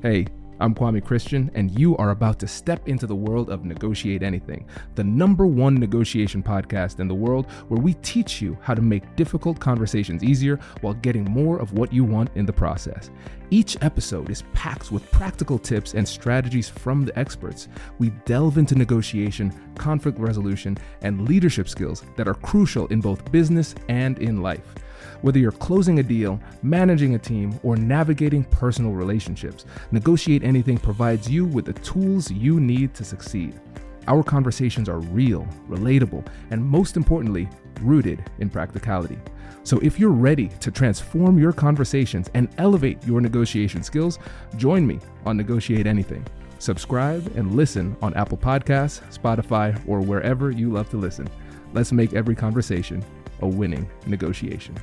Hey, I'm Kwame Christian, and you are about to step into the world of Negotiate Anything, the #1 negotiation podcast in the world where we teach you how to make difficult conversations easier while getting more of what you want in the process. Each episode is packed with practical tips and strategies from the experts. We delve into negotiation, conflict resolution, and leadership skills that are crucial in both business and in life. Whether you're closing a deal, managing a team, or navigating personal relationships, Negotiate Anything provides you with the tools you need to succeed. Our conversations are real, relatable, and most importantly, rooted in practicality. So if you're ready to transform your conversations and elevate your negotiation skills, join me on Negotiate Anything. Subscribe and listen on Apple Podcasts, Spotify, or wherever you love to listen. Let's make every conversation a winning negotiation.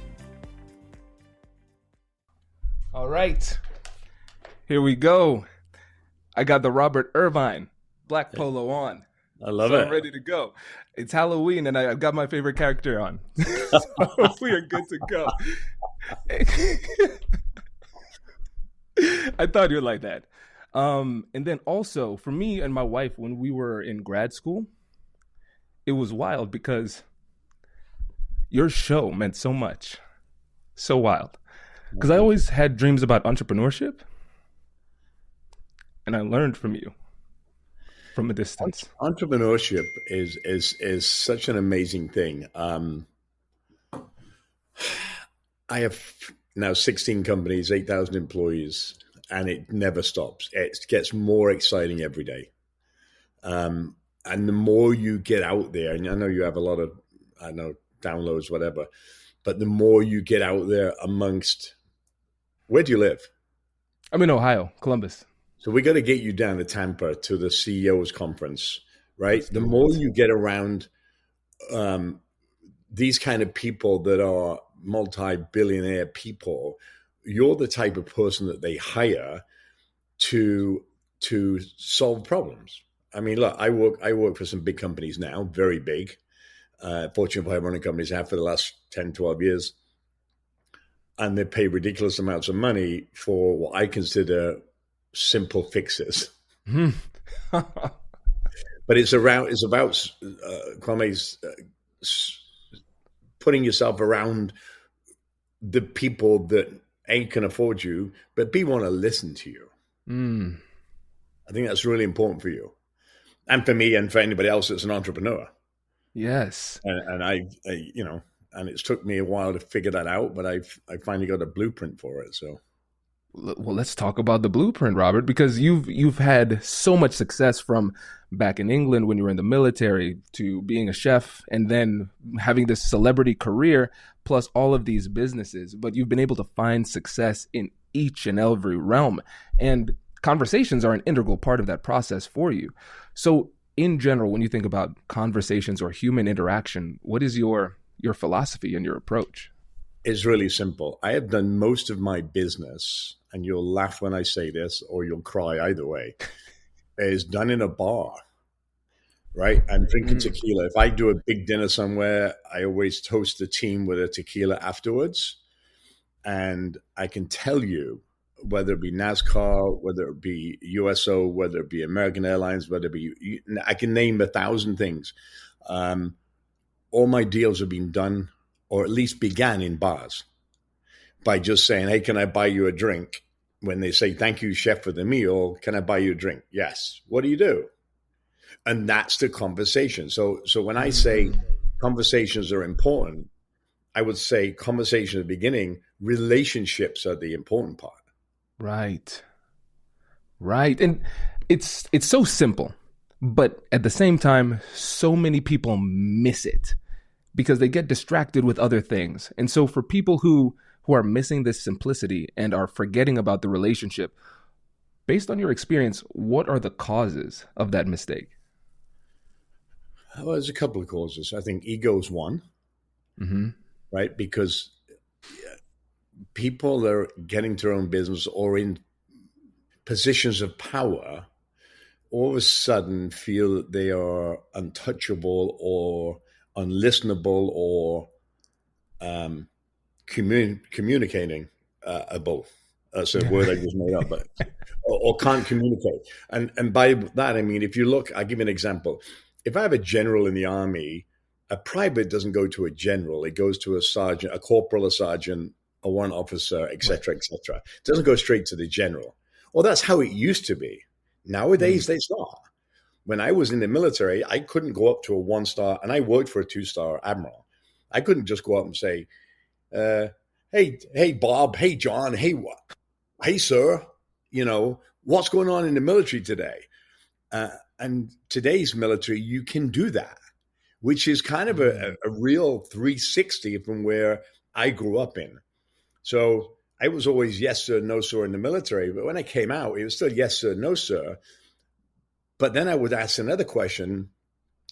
All right, here we go. I got the Robert Irvine black polo on. I love it. I'm ready to go. It's Halloween, and I've got my favorite character on. So we are good to go. I thought you'd like that. And then also, for me and my wife, when we were in grad school, it was wild because your show meant so much. So wild. Because I always had dreams about entrepreneurship, and I learned from you from a distance. Entrepreneurship is such an amazing thing. I have now 16 companies, 8,000 employees, and it never stops. It gets more exciting every day. And the more you get out there, and I know you have a lot of, downloads, whatever, but the more you get out there amongst, where do you live? I'm in Ohio, Columbus. So we got to get you down to Tampa to the CEO's conference, right? The more you get around these kind of people that are multi-billionaire people, you're the type of person that they hire to solve problems. I mean, look, I work for some big companies now, very big. Fortune 500 companies have for the last 10, 12 years. And they pay ridiculous amounts of money for what I consider simple fixes. But it's about Kwame's putting yourself around the people that A, can afford you, but B, want to listen to you. I think that's really important for you. And for me and for anybody else that's an entrepreneur. Yes. And and it's took me a while to figure that out, but I finally got a blueprint for it. So, well, let's talk about the blueprint, Robert, because you've had so much success from back in England when you were in the military to being a chef and then having this celebrity career plus all of these businesses. But you've been able to find success in each and every realm, and conversations are an integral part of that process for you. So, in general, when you think about conversations or human interaction, what is your philosophy and your approach? It's really simple. I have done most of my business, and you'll laugh when I say this, or you'll cry either way, is done in a bar, right? I'm drinking tequila. If I do a big dinner somewhere, I always toast the team with a tequila afterwards. And I can tell you, whether it be NASCAR, whether it be USO, whether it be American Airlines, whether it be, I can name 1,000 things. All my deals have been done, or at least began, in bars by just saying, hey, can I buy you a drink? When they say, thank you, chef, for the meal, can I buy you a drink? Yes. What do you do? And that's the conversation. So when I say conversations are important, I would say conversation at the beginning, relationships are the important part. Right. And it's so simple, but at the same time, so many people miss it because they get distracted with other things. And so for people who are missing this simplicity and are forgetting about the relationship, based on your experience, what are the causes of that mistake? Well, there's a couple of causes. I think ego is one, right? Because people that are getting to their own business or in positions of power all of a sudden feel that they are untouchable or unlistenable or communicating able. That's a word I just made up, but or can't communicate. And by that I mean, if you look, I'll give you an example. If I have a general in the army, a private doesn't go to a general; it goes to a sergeant, a corporal, a sergeant, a warrant officer, etc., etc. It doesn't go straight to the general. Well, that's how it used to be. Nowadays, it's not. When I was in the military, I couldn't go up to a 1-star, and I worked for a 2-star admiral. I couldn't just go up and say, hey, Bob, hey, John, hey, sir, what's going on in the military today? And today's military, you can do that, which is kind of a real 360 from where I grew up in. So I was always yes, sir, no, sir in the military. But when I came out, it was still yes, sir, no, sir. But then I would ask another question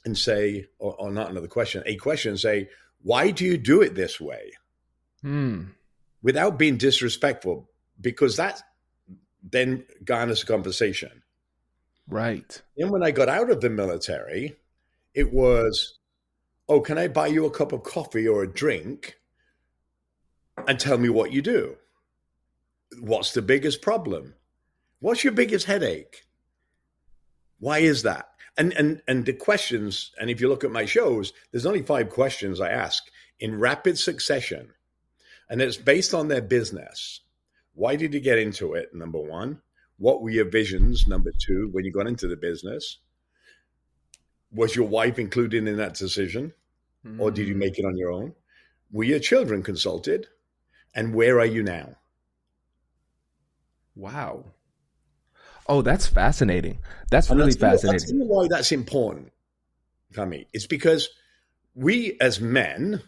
and say, or not another question, a question and say, why do you do it this way? Without being disrespectful, because that then garners a conversation. Right. Then when I got out of the military, it was, oh, can I buy you a cup of coffee or a drink and tell me what you do? What's the biggest problem? What's your biggest headache? Why is that? And the questions, and if you look at my shows, there's only 5 questions I ask in rapid succession. And it's based on their business. Why did you get into it? Number 1. What were your visions? Number 2, when you got into the business. Was your wife included in that decision? Or did you make it on your own? Were your children consulted? And where are you now? Wow. Oh, that's fascinating. That's really fascinating. I'll tell you why that's important, Tommy. It's because we as men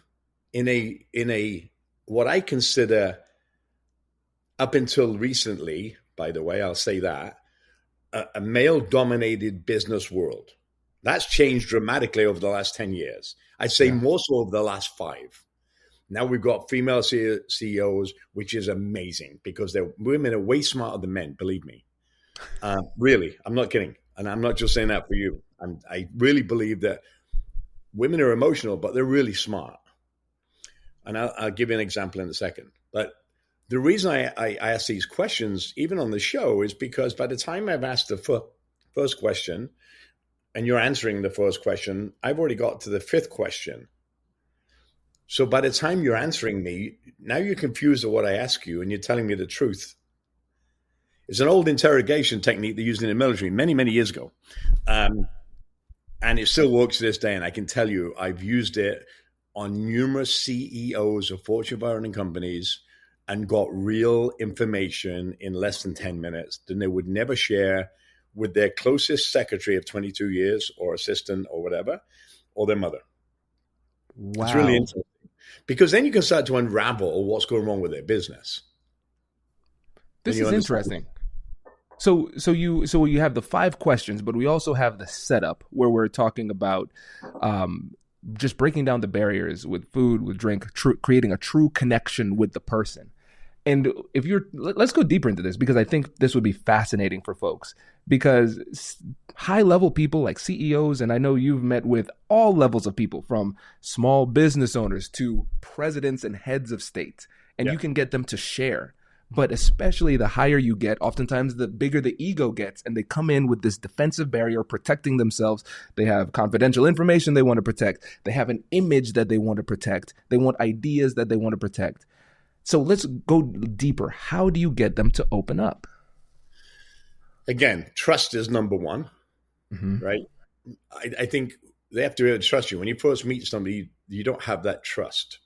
in a what I consider up until recently, by the way, I'll say that, a male-dominated business world. That's changed dramatically over the last 10 years. I'd say more so over the last 5. Now we've got female CEOs, which is amazing because women are way smarter than men, believe me. Really, I'm not kidding. And I'm not just saying that for you. I really believe that women are emotional, but they're really smart. And I'll give you an example in a second. But the reason I ask these questions, even on the show, is because by the time I've asked the first question and you're answering the first question, I've already got to the 5th question. So by the time you're answering me, now you're confused at what I ask you and you're telling me the truth. It's an old interrogation technique they used in the military many, many years ago. And it still works to this day. And I can tell you, I've used it on numerous CEOs of Fortune 500 companies and got real information in less than 10 minutes than they would never share with their closest secretary of 22 years or assistant or whatever, or their mother. Wow. It's really interesting. Because then you can start to unravel what's going wrong with their business. This is interesting. So you have the 5 questions, but we also have the setup where we're talking about just breaking down the barriers with food, with drink, creating a true connection with the person. And let's go deeper into this because I think this would be fascinating for folks because high level people like CEOs, and I know you've met with all levels of people from small business owners to presidents and heads of states, and you can get them to share. But especially the higher you get, oftentimes the bigger the ego gets, and they come in with this defensive barrier protecting themselves. They have confidential information they want to protect. They have an image that they want to protect. They want ideas that they want to protect. So let's go deeper. How do you get them to open up? Again, trust is number 1, right? I think they have to be able to trust you. When you first meet somebody, you don't have that trust.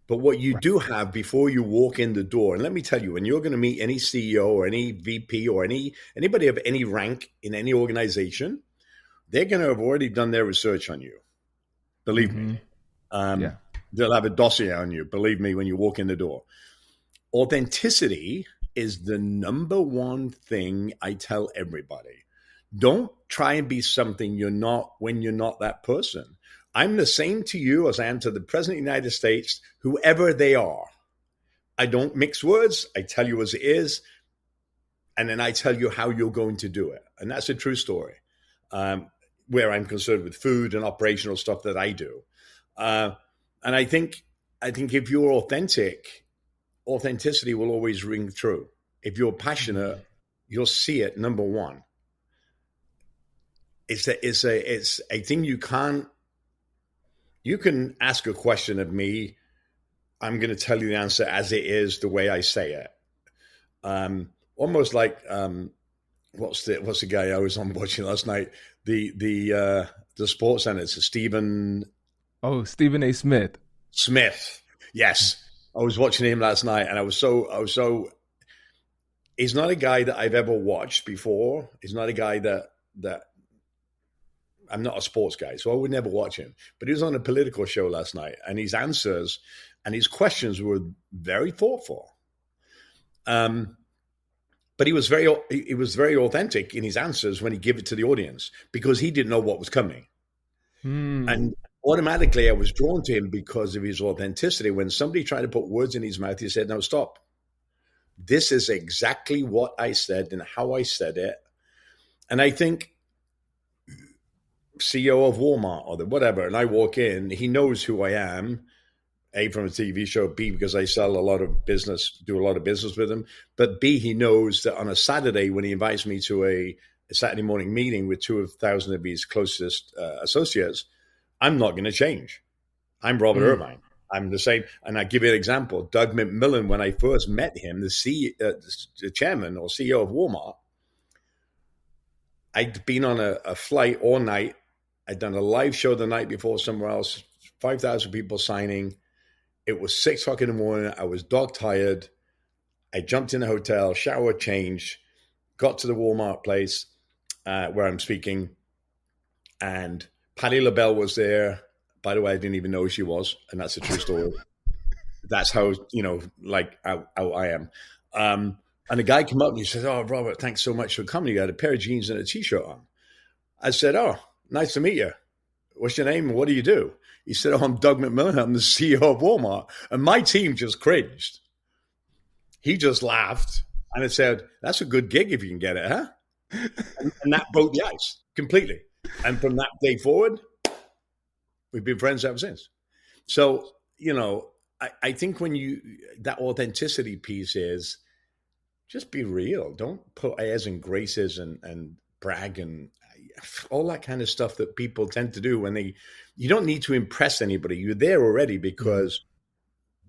But what you do have before you walk in the door, and let me tell you, when you're going to meet any CEO or any VP or anybody of any rank in any organization, they're going to have already done their research on you. Believe me. They'll have a dossier on you, believe me, when you walk in the door. Authenticity is the number 1 thing I tell everybody. Don't try and be something you're not when you're not that person. I'm the same to you as I am to the President of the United States, whoever they are. I don't mix words. I tell you as it is. And then I tell you how you're going to do it. And that's a true story, where I'm concerned with food and operational stuff that I do. And I think if you're authentic, authenticity will always ring through. If you're passionate, you'll see it. Number one, it's a thing you can't. You can ask a question of me. I'm going to tell you the answer as it is, the way I say it. Almost like what's the guy I was on watching last night? The sports analyst, Stephen. Oh, Stephen A. Smith. Smith. Yes, I was watching him last night, and I was so. He's not a guy that I've ever watched before. He's not a guy that I'm not a sports guy, so I would never watch him. But he was on a political show last night, and his answers and his questions were very thoughtful. But he was very authentic in his answers when he gave it to the audience, because he didn't know what was coming. And automatically I was drawn to him because of his authenticity. When somebody tried to put words in his mouth, he said, "No, stop. This is exactly what I said and how I said it." And I think CEO of Walmart or whatever, and I walk in, he knows who I am, A, from a TV show, B, because I do a lot of business with him, but B, he knows that on a Saturday when he invites me to a Saturday morning meeting with 2,000 of his closest associates, I'm not going to change. I'm Robert Irvine. I'm the same. And I give you an example. Doug McMillon, when I first met him, the chairman or CEO of Walmart, I'd been on a flight all night. I'd done a live show the night before somewhere else, 5,000 people signing. It was 6 o'clock in the morning. I was dog tired. I jumped in a hotel, shower, changed, got to the Walmart place where I'm speaking, and Patti LaBelle was there. By the way, I didn't even know who she was, and that's a true story. That's how, how I am. And a guy came up and he said, "Oh, Robert, thanks so much for coming. You had a pair of jeans and a T-shirt on." I said, "Oh, nice to meet you. What's your name and what do you do?" He said, "Oh, I'm Doug McMillon. I'm the CEO of Walmart." And my team just cringed. He just laughed and it said, "That's a good gig if you can get it, huh?" And that broke the ice completely. And from that day forward, we've been friends ever since. So, I think that authenticity piece is just be real. Don't put airs and graces and brag and all that kind of stuff that people tend to do when you don't need to impress anybody. You're there already because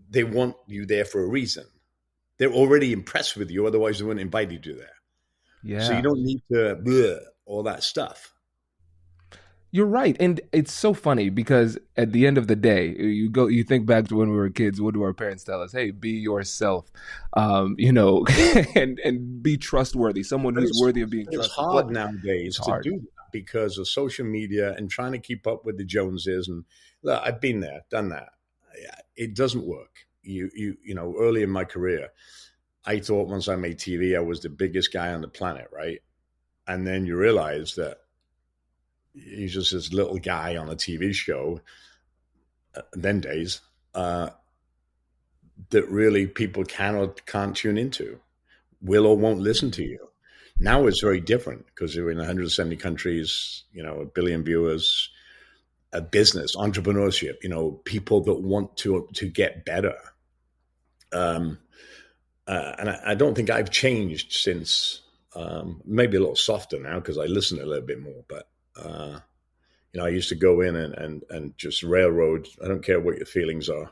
they want you there for a reason. They're already impressed with you. Otherwise they wouldn't invite you to there. Yeah. So you don't need to all that stuff. You're right. And it's so funny because at the end of the day, you think back to when we were kids, what do our parents tell us? Hey, be yourself, and be trustworthy, someone who's worthy of being trusted. It's hard nowadays to do that because of social media and trying to keep up with the Joneses. And look, I've been there, done that. It doesn't work. Early in my career, I thought once I made TV, I was the biggest guy on the planet, right? And then you realize that he's just this little guy on a TV show, then days, that really people can't tune into, will or won't listen to you. Now it's very different because you're in 170 countries, 1 billion viewers, a business, entrepreneurship, people that want to get better. And I don't think I've changed since, maybe a little softer now because I listen a little bit more, but I used to go in and just railroad. I don't care what your feelings are.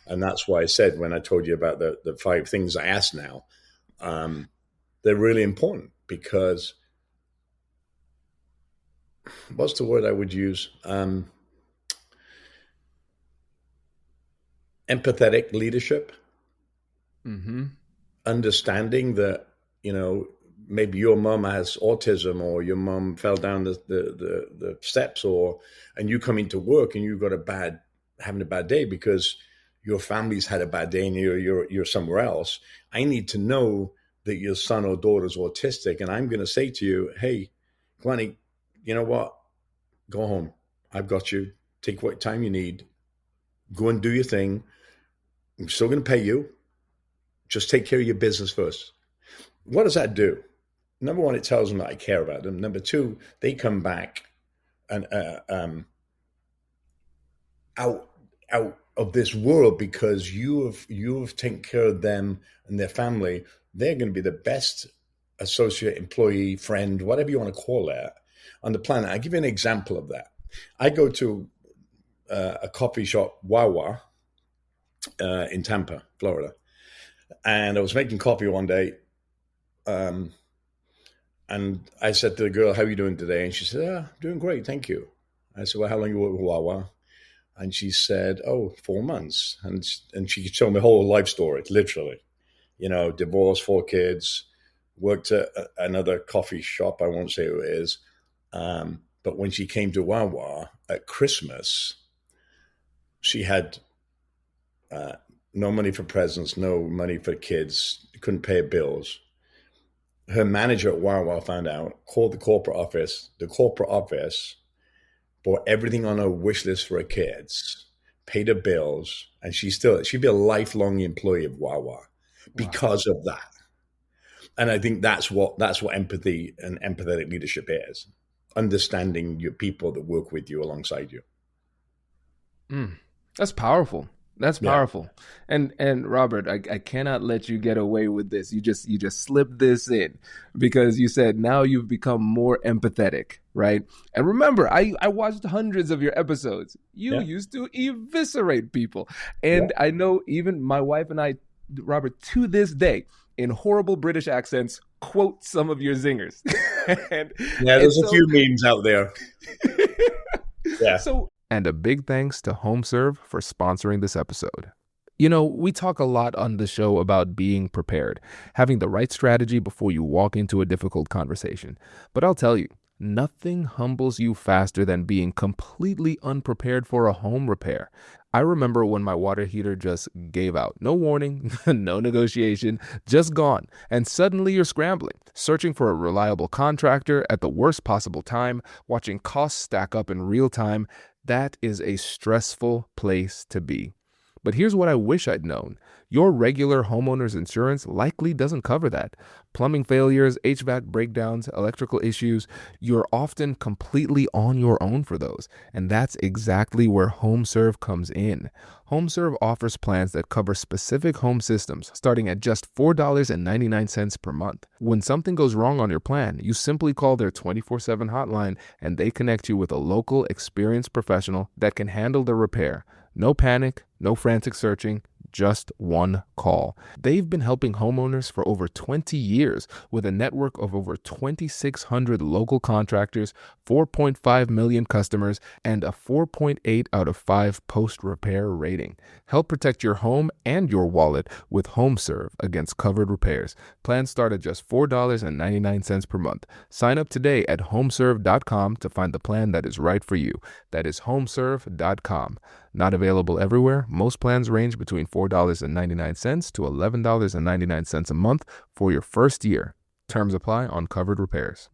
And that's why I said when I told you about the 5 things I asked now, they're really important because what's the word I would use? Empathetic leadership. Mm-hmm. Understanding that, maybe your mom has autism or your mom fell down the steps and you come into work and you've got having a bad day because your family's had a bad day and you're somewhere else. I need to know that your son or daughter's autistic. And I'm going to say to you, "Hey, Glennie, you know what? Go home. I've got you. Take what time you need. Go and do your thing. I'm still going to pay you. Just take care of your business first." What does that do? Number one, it tells them that I care about them. Number two, they come back and out of this world because you have taken care of them and their family. They're going to be the best associate, employee, friend, whatever you want to call it, on the planet. I'll give you an example of that. I go to a coffee shop, Wawa, in Tampa, Florida, and I was making coffee one day, and I said to the girl, "How are you doing today?" And she said, "I'm doing great, thank you." I said, "Well, how long you work with Wawa?" And she said, "Oh, 4 months." And she could tell me the whole life story, literally. Divorced, 4 kids, worked at another coffee shop. I won't say who it is. But when she came to Wawa at Christmas, she had no money for presents, no money for kids, couldn't pay bills. Her manager at Wawa found out, called the corporate office. The corporate office bought everything on her wish list for her kids, paid her bills, and she'd be a lifelong employee of Wawa because of that. And I think that's what empathy and empathetic leadership is. Understanding your people that work with you, alongside you. That's powerful. That's powerful. Yeah. And Robert, I cannot let you get away with this. You just slipped this in because you said now you've become more empathetic, right? And remember, I watched hundreds of your episodes. You used to eviscerate people. And I know even my wife and I, Robert, to this day, in horrible British accents, quote some of your zingers. There's a few memes out there. And a big thanks to HomeServe for sponsoring this episode. We talk a lot on the show about being prepared, having the right strategy before you walk into a difficult conversation. But I'll tell you, nothing humbles you faster than being completely unprepared for a home repair. I remember when my water heater just gave out. No warning, no negotiation, just gone. And suddenly you're scrambling, searching for a reliable contractor at the worst possible time, watching costs stack up in real time. That is a stressful place to be. But here's what I wish I'd known. Your regular homeowner's insurance likely doesn't cover that. Plumbing failures, HVAC breakdowns, electrical issues, you're often completely on your own for those. And that's exactly where HomeServe comes in. HomeServe offers plans that cover specific home systems, starting at just $4.99 per month. When something goes wrong on your plan, you simply call their 24/7 hotline and they connect you with a local, experienced professional that can handle the repair. No panic, no frantic searching, just one call. They've been helping homeowners for over 20 years with a network of over 2,600 local contractors, 4.5 million customers, and a 4.8 out of 5 post-repair rating. Help protect your home and your wallet with HomeServe against covered repairs. Plans start at just $4.99 per month. Sign up today at homeserve.com to find the plan that is right for you. That is homeserve.com. Not available everywhere. Most plans range between $4.99 to $11.99 a month for your first year. Terms apply on covered repairs.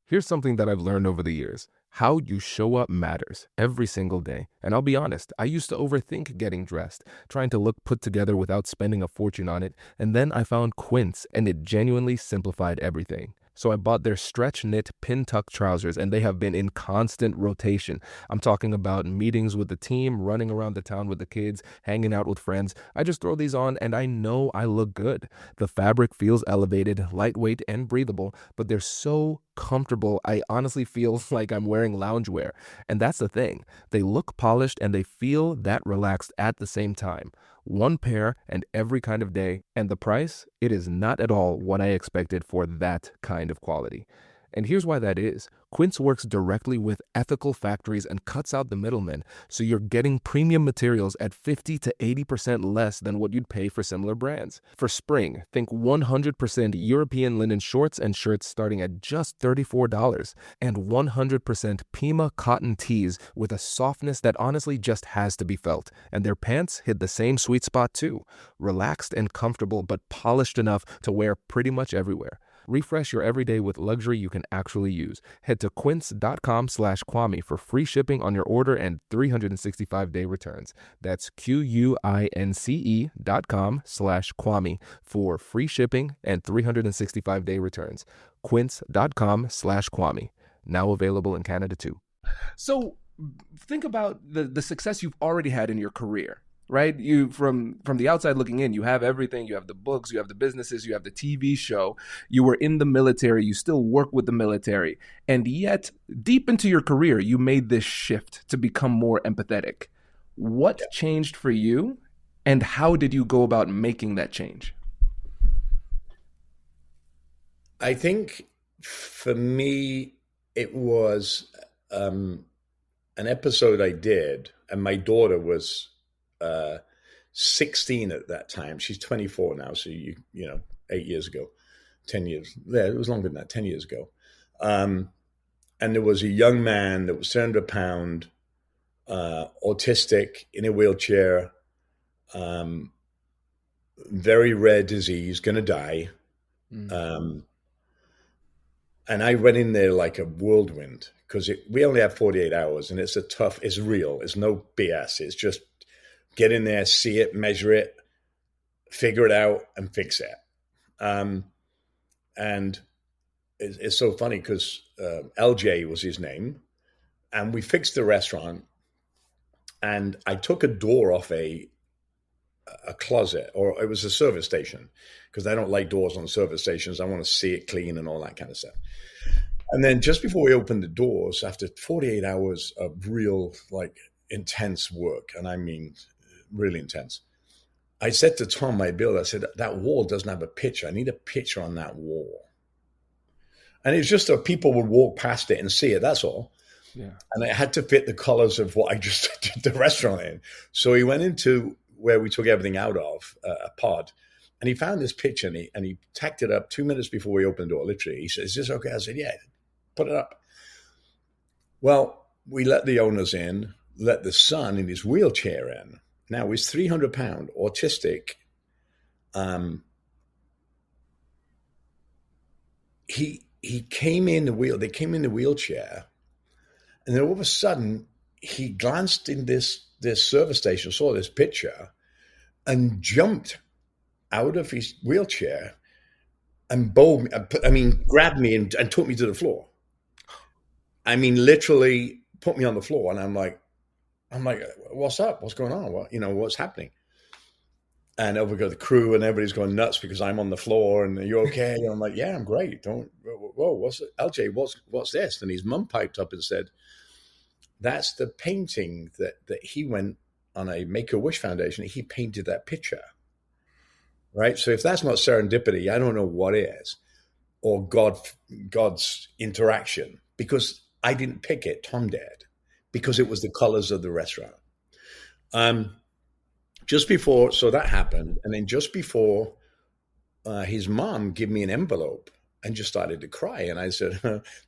Here's something that I've learned over the years. How you show up matters every single day. And I'll be honest, I used to overthink getting dressed, trying to look put together without spending a fortune on it. And then I found Quince, and it genuinely simplified everything. So I bought their stretch knit pin tuck trousers, and they have been in constant rotation. I'm talking about meetings with the team, running around the town with the kids, hanging out with friends. I just throw these on and I know I look good. The fabric feels elevated, lightweight, and breathable, but they're so comfortable. I honestly feel like I'm wearing loungewear. And that's the thing. They look polished and they feel that relaxed at the same time. One pair and every kind of day. And the price? It is not at all what I expected for that kind of quality. And here's why that is. Quince works directly with ethical factories and cuts out the middlemen, so you're getting premium materials at 50 to 80% less than what you'd pay for similar brands. For spring, think 100% European linen shorts and shirts starting at just $34, and 100% Pima cotton tees with a softness that honestly just has to be felt. And their pants hit the same sweet spot too. Relaxed and comfortable, but polished enough to wear pretty much everywhere. Refresh your everyday with luxury you can actually use. Head to quince.com/Kwame for free shipping on your order and 365-day returns. That's QUINCE.com/Kwame for free shipping and 365-day returns. Quince.com/Kwame. Now available in Canada too. So think about the success you've already had in your career, right? You from the outside looking in, you have everything. You have the books, you have the businesses, you have the TV show. You were in the military, you still work with the military, and yet deep into your career, you made this shift to become more empathetic. What changed for you, and how did you go about making that change? I think for me, it was an episode I did, and my daughter was 16 at that time. She's 24 now, so you know, 8 years ago, 10 years. Yeah, it was longer than that, 10 years ago. And there was a young man that was 300 pound, autistic, in a wheelchair, very rare disease, gonna die. And I went in there like a whirlwind because we only have 48 hours, and it's real. It's no BS. It's just get in there, see it, measure it, figure it out, and fix it. And it's so funny because LJ was his name, and we fixed the restaurant, and I took a door off a closet, or it was a service station, because I don't like doors on service stations. I want to see it clean and all that kind of stuff. And then just before we opened the doors, after 48 hours of real, like, intense work, and I mean really intense, I said to Tom, my builder, I said, that wall doesn't have a picture. I need a picture on that wall. And it's just that people would walk past it and see it, that's all. Yeah. And it had to fit the colors of what I just did the restaurant in. So he went into where we took everything out of, a pod, and he found this picture, and he tacked it up 2 minutes before we opened the door, literally. He said, is this okay? I said, yeah, put it up. Well, we let the owners in, let the son in his wheelchair in. Now he's 300 pound, autistic. He came in they came in the wheelchair, and then all of a sudden he glanced in this service station, saw this picture, and jumped out of his wheelchair and grabbed me and took me to the floor. I mean, literally put me on the floor, and I'm like, what's up? What's going on? What's happening? And over go the crew, and everybody's going nuts because I'm on the floor, and are you okay? And I'm like, yeah, I'm great. Whoa, what's it? LJ, what's this? And his mum piped up and said, that's the painting that he went on a Make-A-Wish Foundation. He painted that picture, right? So if that's not serendipity, I don't know what is, or God's interaction, because I didn't pick it, Tom did, because it was the colors of the restaurant. So that happened, and then just before, his mom gave me an envelope and just started to cry, and I said,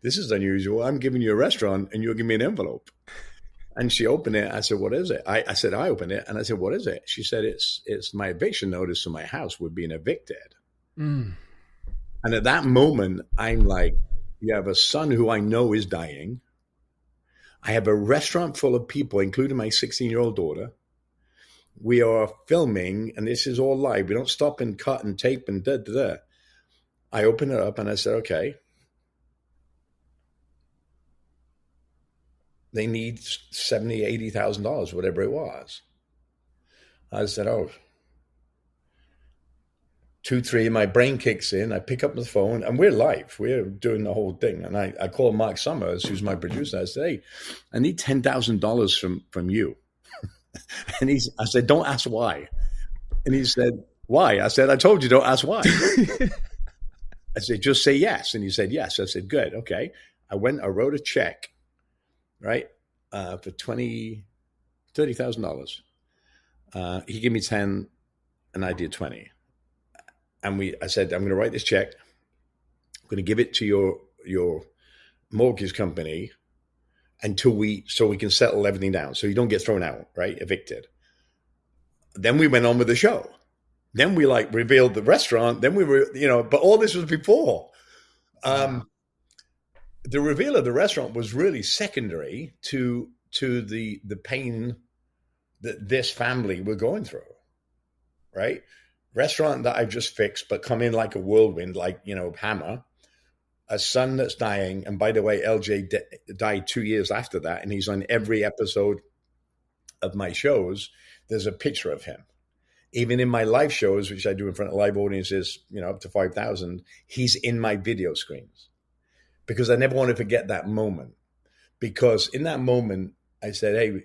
this is unusual. I'm giving you a restaurant, and you're giving me an envelope. And she opened it. I said, what is it? I said, I opened it, and I said, what is it? She said, it's my eviction notice to my house. We're being evicted. And at that moment, I'm like, you have a son who I know is dying. I have a restaurant full of people, including my 16-year-old daughter. We are filming, and this is all live. We don't stop and cut and tape and da-da-da. I opened it up, and I said, okay. They need $70,000, $80,000, whatever it was. I said, oh. 2, 3, my brain kicks in. I pick up the phone, and we're live. We're doing the whole thing. And I call Mark Summers, who's my producer. I said, hey, I need $10,000 from you. And I said, don't ask why. And he said, why? I said, I told you, don't ask why. I said, just say yes. And he said, yes. I said, good. Okay. I wrote a check, right? For $30,000. He gave me 10, and I did 20. And I said, I'm going to write this check. I'm going to give it to your mortgage company so we can settle everything down, so you don't get thrown out, right? Evicted. Then we went on with the show. Then we revealed the restaurant. Then we were, but all this was before. The reveal of the restaurant was really secondary to the pain that this family were going through, right? Restaurant that I just fixed, but come in like a whirlwind, like, hammer. a son that's dying. And by the way, LJ died 2 years after that. And he's on every episode of my shows. There's a picture of him. Even in my live shows, which I do in front of live audiences, up to 5,000, he's in my video screens because I never want to forget that moment. Because in that moment, I said, hey,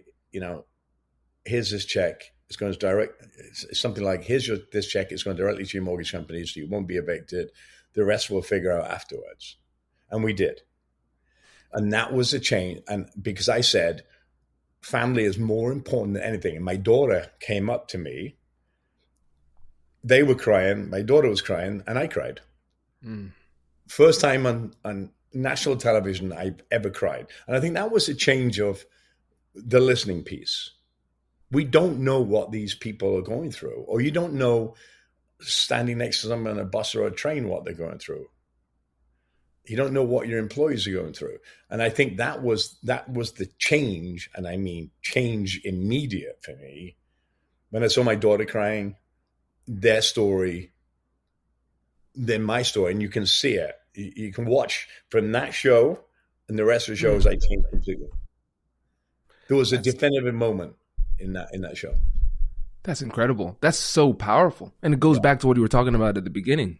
here's this check. It's going to it's something like, this check. It's going directly to your mortgage company, so you won't be evicted. The rest we'll figure out afterwards. And we did. And that was a change. And because I said, family is more important than anything. And my daughter came up to me. They were crying. My daughter was crying, and I cried. First time on national television I've ever cried. And I think that was a change of the listening piece. We don't know what these people are going through, or you don't know standing next to them on a bus or a train what they're going through. You don't know what your employees are going through. And I think that was the change, and I mean change immediate for me. When I saw my daughter crying, their story, then my story, and you can see it. You can watch from that show and the rest of the shows I changed completely. There was a definitive moment in that show. That's incredible. That's so powerful. And it goes back to what you were talking about at the beginning.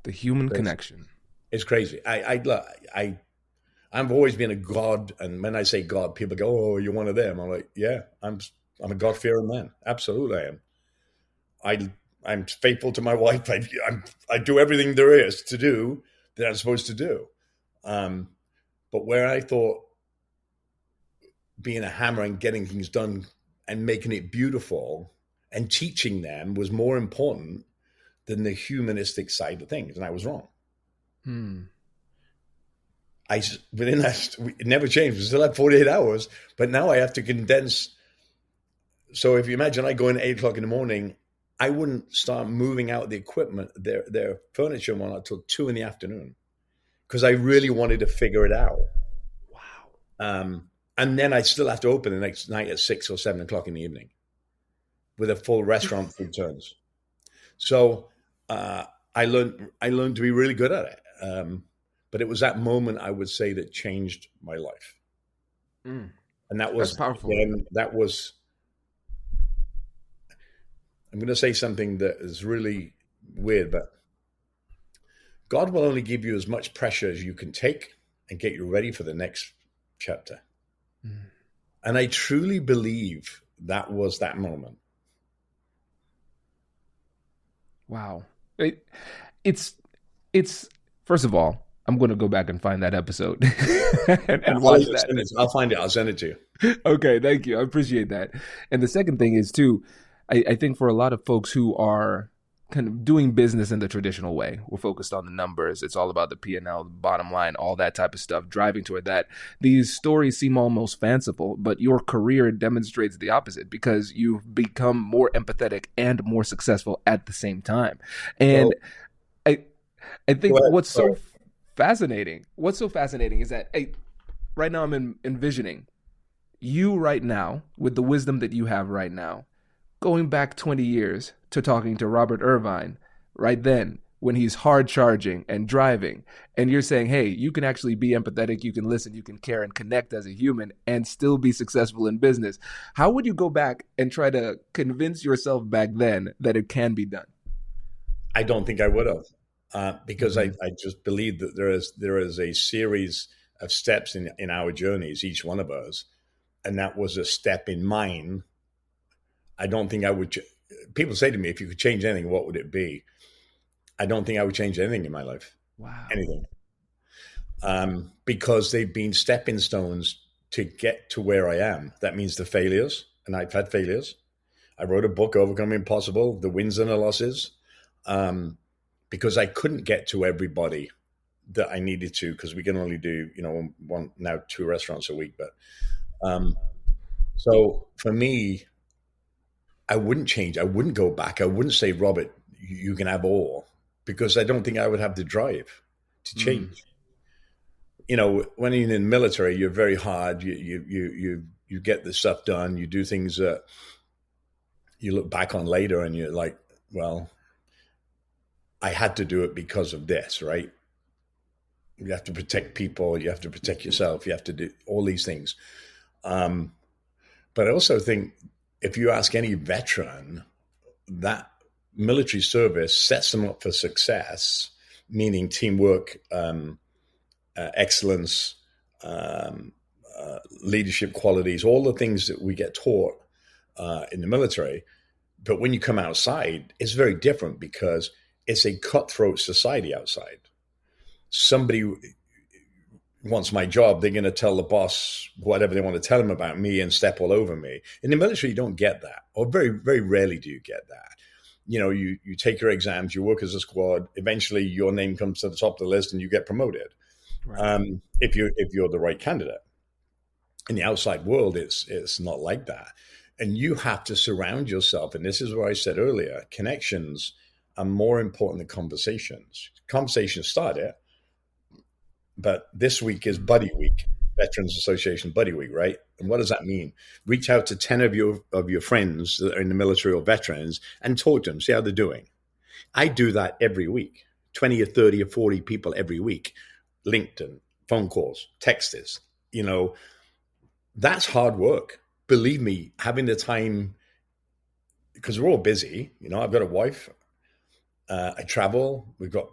The human connection. It's crazy. I've always been a God, and when I say God, people go, "Oh, you're one of them." I'm like, "Yeah, I'm a God-fearing man. Absolutely, I am. I'm faithful to my wife. I do everything there is to do that I'm supposed to do." But where I thought being a hammer and getting things done and making it beautiful and teaching them was more important than the humanistic side of things, and I was wrong. Within that, it never changed. We still had 48 hours, but now I have to condense. So if you imagine I go in at 8 o'clock in the morning, I wouldn't start moving out the equipment, their furniture and whatnot, until 2 in the afternoon, because I really wanted to figure it out. Wow. And then I still have to open the next night at 6 or 7 o'clock in the evening with a full restaurant food turns. So I learned to be really good at it. But it was that moment, I would say, that changed my life. And that was powerful. Again, that was, I'm going to say something that is really weird, but God will only give you as much pressure as you can take and get you ready for the next chapter. And I truly believe that was that moment. Wow. It's first of all, I'm going to go back and find that episode and watch that. I'll find it. I'll send it to you. Okay. Thank you. I appreciate that. And the second thing is too, I think for a lot of folks who are kind of doing business in the traditional way, we're focused on the numbers. It's all about the P&L, the bottom line, all that type of stuff, driving toward that. These stories seem almost fanciful, but your career demonstrates the opposite because you've become more empathetic and more successful at the same time. And I think what's so fascinating is that right now I'm envisioning you right now with the wisdom that you have right now, going back 20 years to talking to Robert Irvine right then when he's hard charging and driving, and you're saying, hey, you can actually be empathetic, you can listen, you can care and connect as a human and still be successful in business. How would you go back and try to convince yourself back then that it can be done? I don't think I would have, because I just believe that there is a series of steps in our journeys, each one of us, and that was a step in mine. I don't think I would. People say to me, if you could change anything, what would it be? I don't think I would change anything in my life. Wow. Anything. Because they've been stepping stones to get to where I am. That means the failures, and I've had failures. I wrote a book, Overcoming Impossible, the wins and the losses, because I couldn't get to everybody that I needed to, because we can only do, 2 restaurants a week. But so for me, I wouldn't change. I wouldn't go back. I wouldn't say, Robert, you can have all, because I don't think I would have the drive to change. When you're in the military, you're very hard. You get the stuff done. You do things that you look back on later and you're like, well, I had to do it because of this, right? You have to protect people. You have to protect yourself. You have to do all these things. But I also think if you ask any veteran, that military service sets them up for success, meaning teamwork, excellence, leadership qualities, all the things that we get taught in the military. But when you come outside, it's very different because it's a cutthroat society outside. Somebody wants my job, they're going to tell the boss whatever they want to tell him about me and step all over me. In the military, you don't get that, or very, very rarely do you get that. You take your exams, you work as a squad. Eventually, your name comes to the top of the list, and you get promoted. Right. If you're the right candidate. In the outside world, it's not like that, and you have to surround yourself. And this is what I said earlier: connections are more important than conversations. Conversations start it. But this week is Buddy Week, Veterans Association Buddy Week, right? And what does that mean? Reach out to 10 of your friends that are in the military or veterans and talk to them, see how they're doing. I do that every week, 20 or 30 or 40 people every week. LinkedIn, phone calls, texts, that's hard work. Believe me, having the time, because we're all busy. I've got a wife. I travel. We've got,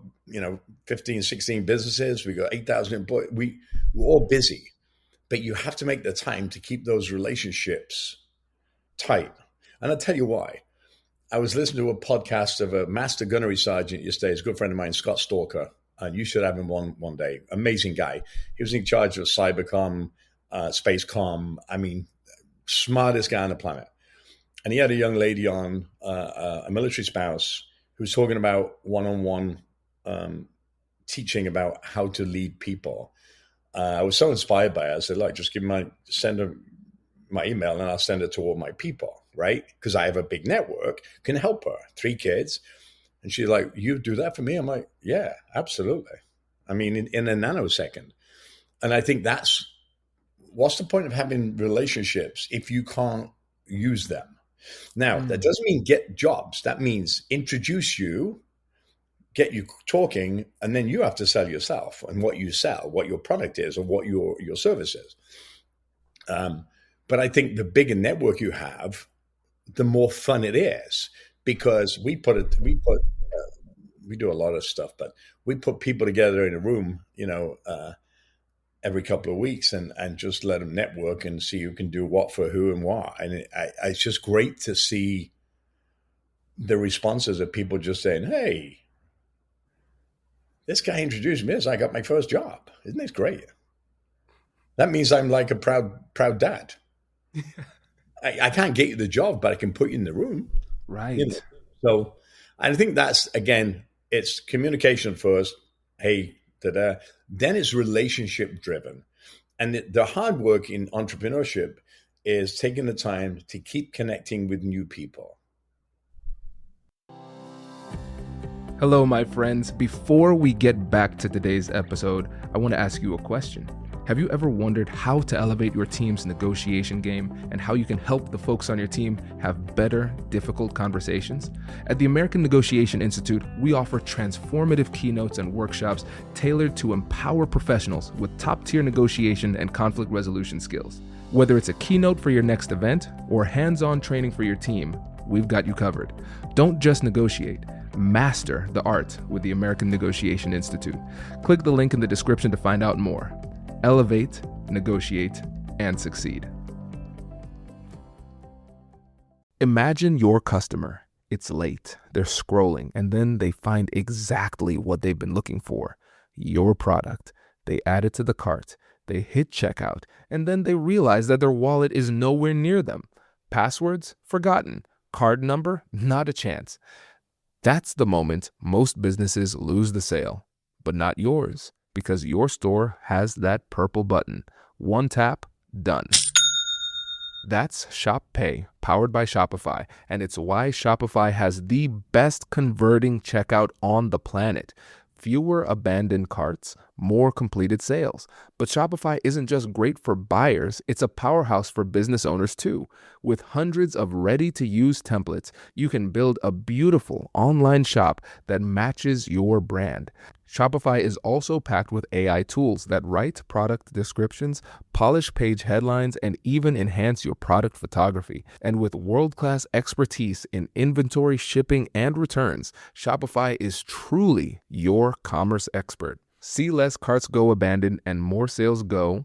15, 16 businesses. We've got 8,000 employees. We're all busy, but you have to make the time to keep those relationships tight. And I'll tell you why. I was listening to a podcast of a master gunnery sergeant yesterday. He's a good friend of mine, Scott Stalker, and you should have him one day. Amazing guy. He was in charge of cybercom, space comm. I mean, smartest guy on the planet. And he had a young lady on, a military spouse, who's talking about one-on-one teaching about how to lead people. I was so inspired by it. I said, look, just send her my email and I'll send it to all my people, right? Because I have a big network, can help her. 3 kids. And she's like, you do that for me? I'm like, yeah, absolutely. I mean, in a nanosecond. And I think what's the point of having relationships if you can't use them? Now, that doesn't mean get jobs. That means introduce you, get you talking, and then you have to sell yourself and what you sell, what your product is, or what your service is. But I think the bigger network you have, the more fun it is, because we do a lot of stuff, but we put people together in a room, every couple of weeks and just let them network and see who can do what for who and why. And it's just great to see the responses of people just saying, hey, this guy introduced me as I got my first job. Isn't this great? That means I'm like a proud dad. I can't get you the job, but I can put you in the room. Right. So I think that's, again, it's communication first. Hey, then it's relationship driven. And the hard work in entrepreneurship is taking the time to keep connecting with new people. Hello, my friends. Before we get back to today's episode, I want to ask you a question. Have you ever wondered how to elevate your team's negotiation game and how you can help the folks on your team have better, difficult conversations? At the American Negotiation Institute, we offer transformative keynotes and workshops tailored to empower professionals with top-tier negotiation and conflict resolution skills. Whether it's a keynote for your next event or hands-on training for your team, we've got you covered. Don't just negotiate. Master the art with the American Negotiation Institute. Click the link in the description to find out more. Elevate, negotiate, and succeed. Imagine your customer. It's late, they're scrolling, and then they find exactly what they've been looking for, your product. They add it to the cart, they hit checkout, and then they realize that their wallet is nowhere near them. Passwords? Forgotten. Card number? Not a chance. That's the moment most businesses lose the sale, but not yours. Because your store has that purple button. One tap, done. That's Shop Pay, powered by Shopify, and it's why Shopify has the best converting checkout on the planet. Fewer abandoned carts, more completed sales. But Shopify isn't just great for buyers, it's a powerhouse for business owners too. With hundreds of ready-to-use templates, you can build a beautiful online shop that matches your brand. Shopify is also packed with AI tools that write product descriptions, polish page headlines, and even enhance your product photography. And with world-class expertise in inventory, shipping, and returns, Shopify is truly your commerce expert. See less carts go abandoned and more sales go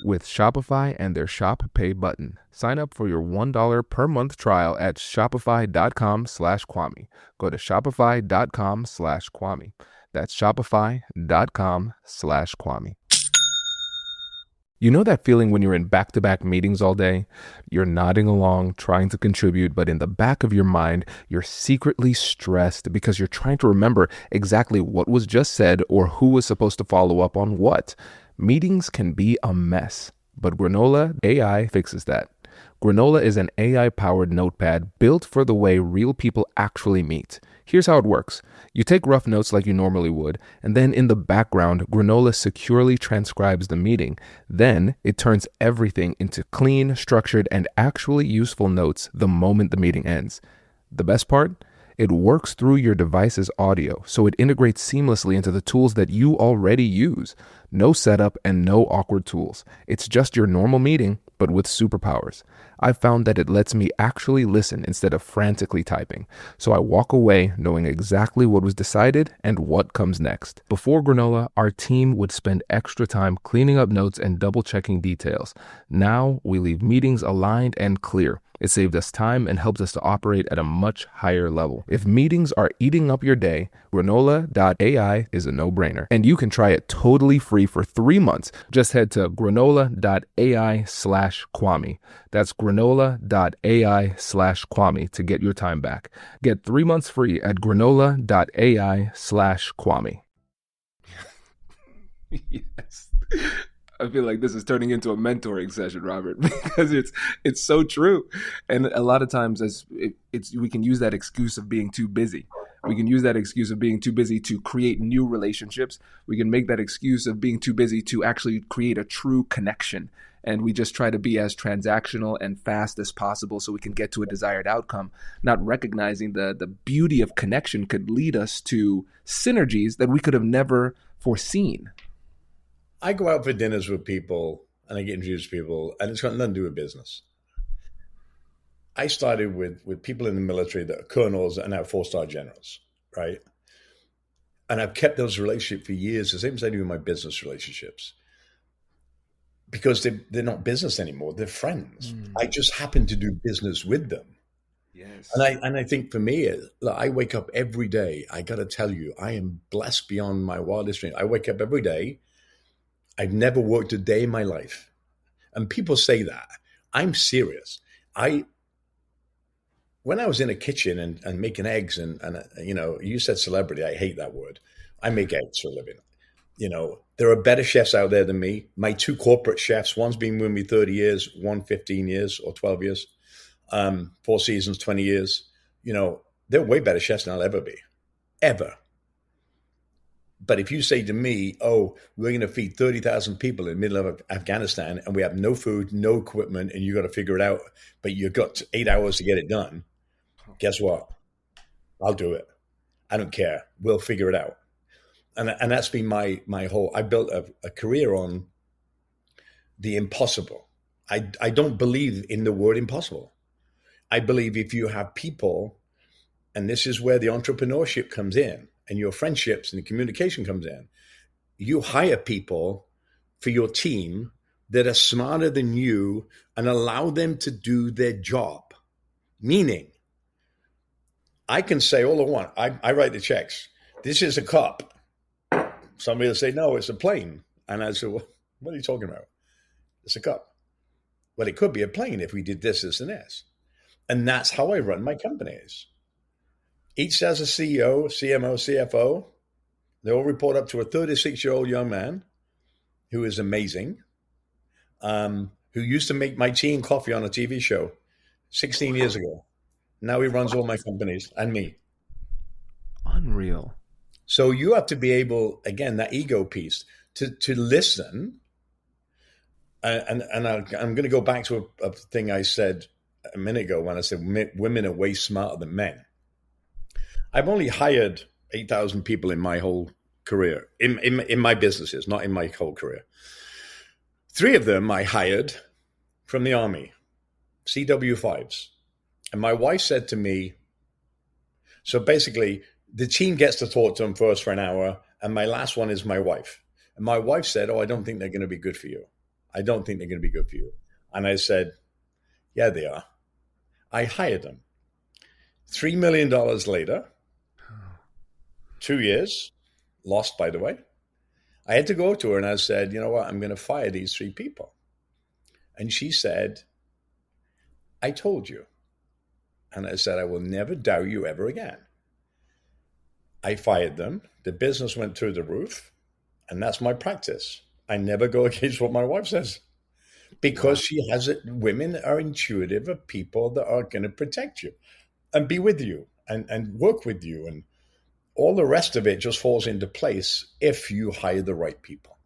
with Shopify and their Shop Pay button. Sign up for your $1 per month trial at shopify.com/Kwame. Go to shopify.com/Kwame. That's shopify.com/Kwame. You know that feeling when you're in back-to-back meetings all day? You're nodding along, trying to contribute, but in the back of your mind, you're secretly stressed because you're trying to remember exactly what was just said or who was supposed to follow up on what. Meetings can be a mess, but Granola AI fixes that. Granola is an AI-powered notepad built for the way real people actually meet. Here's how it works. You take rough notes like you normally would, and then in the background, Granola securely transcribes the meeting. Then it turns everything into clean, structured, and actually useful notes the moment the meeting ends. The best part? It works through your device's audio, so it integrates seamlessly into the tools that you already use. No setup and no awkward tools. It's just your normal meeting, but with superpowers. I've found that it lets me actually listen instead of frantically typing, so I walk away knowing exactly what was decided and what comes next. Before Granola, our team would spend extra time cleaning up notes and double-checking details. Now, we leave meetings aligned and clear. It saved us time and helps us to operate at a much higher level. If meetings are eating up your day, Granola.ai is a no-brainer. And you can try it totally free for 3 months. Just head to granola.ai/Kwame. That's granola.ai/Kwame to get your time back. Get 3 months free at granola.ai/Kwame. Yes. I feel like this is turning into a mentoring session, Robert, because it's so true. And a lot of times we can use that excuse of being too busy. We can use that excuse of being too busy to create new relationships. We can make that excuse of being too busy to actually create a true connection. And we just try to be as transactional and fast as possible so we can get to a desired outcome, not recognizing the beauty of connection could lead us to synergies that we could have never foreseen. I go out for dinners with people and I get introduced to people, and it's got nothing to do with business. I started with people in the military that are colonels and now 4-star generals, right? And I've kept those relationships for years, the same as I do with my business relationships, because they're not business anymore. They're friends. I just happen to do business with them. Yes. And I think for me, look, I wake up every day. I got to tell you, I am blessed beyond my wildest dreams. I wake up every day. I've never worked a day in my life. And people say that. I'm serious. When I was in a kitchen and making eggs and you said celebrity, I hate that word. I make eggs for a living. There are better chefs out there than me. My 2 corporate chefs, one's been with me 30 years, one 15 years or 12 years, 4 seasons, 20 years. They're way better chefs than I'll ever be, ever. But if you say to me, oh, we're going to feed 30,000 people in the middle of Afghanistan and we have no food, no equipment, and you got to figure it out, but you've got 8 hours to get it done, guess what? I'll do it. I don't care. We'll figure it out. And that's been my whole, I built a career on the impossible. I don't believe in the word impossible. I believe if you have people, and this is where the entrepreneurship comes in, and your friendships and the communication comes in, you hire people for your team that are smarter than you and allow them to do their job. Meaning, I can say all I want. I write the checks. This is a cup. Somebody will say, no, it's a plane. And I say, well, what are you talking about? It's a cup. Well, it could be a plane if we did this, this, and this. And that's how I run my companies. Each has a CEO, CMO, CFO. They all report up to a 36-year-old young man who is amazing, who used to make my tea and coffee on a TV show 16 years ago. Now he runs all my companies and me. Unreal. So you have to be able, again, that ego piece, to listen. And I'm going to go back to a thing I said a minute ago when I said women are way smarter than men. I've only hired 8,000 people in my whole career, in my businesses, not in my whole career. 3 of them I hired from the Army, CW5s. And my wife said to me, so basically the team gets to talk to them first for an hour, and my last one is my wife. And my wife said, I don't think they're going to be good for you. I don't think they're going to be good for you. And I said, yeah, they are. I hired them. $3 million later, 2 years, lost, by the way. I had to go to her and I said, you know what, I'm going to fire these 3 people. And she said, I told you. And I said, I will never doubt you ever again. I fired them. The business went through the roof. And that's my practice. I never go against what my wife says. Because she has it. Women are intuitive of people that are going to protect you and be with you and work with you. And all the rest of it just falls into place if you hire the right people.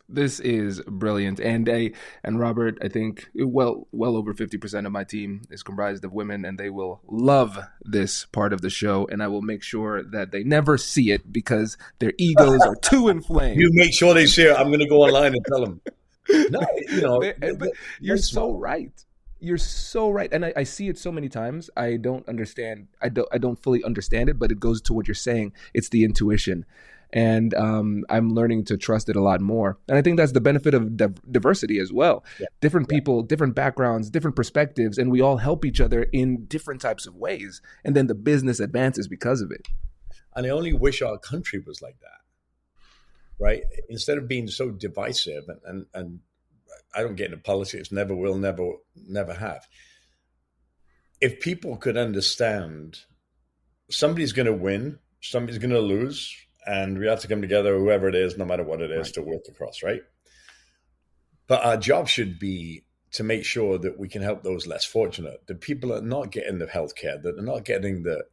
This is brilliant. And Robert, I think well over 50% of my team is comprised of women, and they will love this part of the show. And I will make sure that they never see it because their egos are too inflamed. You make sure they see it. I'm going to go online and tell them. No, but you're so right. You're so right. And I see it so many times. I don't understand. I don't fully understand it, but it goes to what you're saying. It's the intuition. And I'm learning to trust it a lot more. And I think that's the benefit of diversity as well. Yeah. Different people, different backgrounds, different perspectives, and we all help each other in different types of ways. And then the business advances because of it. And I only wish our country was like that, right? Instead of being so divisive, and I don't get into politics, never will, never have. If people could understand somebody's going to win, somebody's going to lose, and we have to come together, whoever it is, no matter what it is, to work across, right? But our job should be to make sure that we can help those less fortunate, the people that are not getting the healthcare, that are not getting the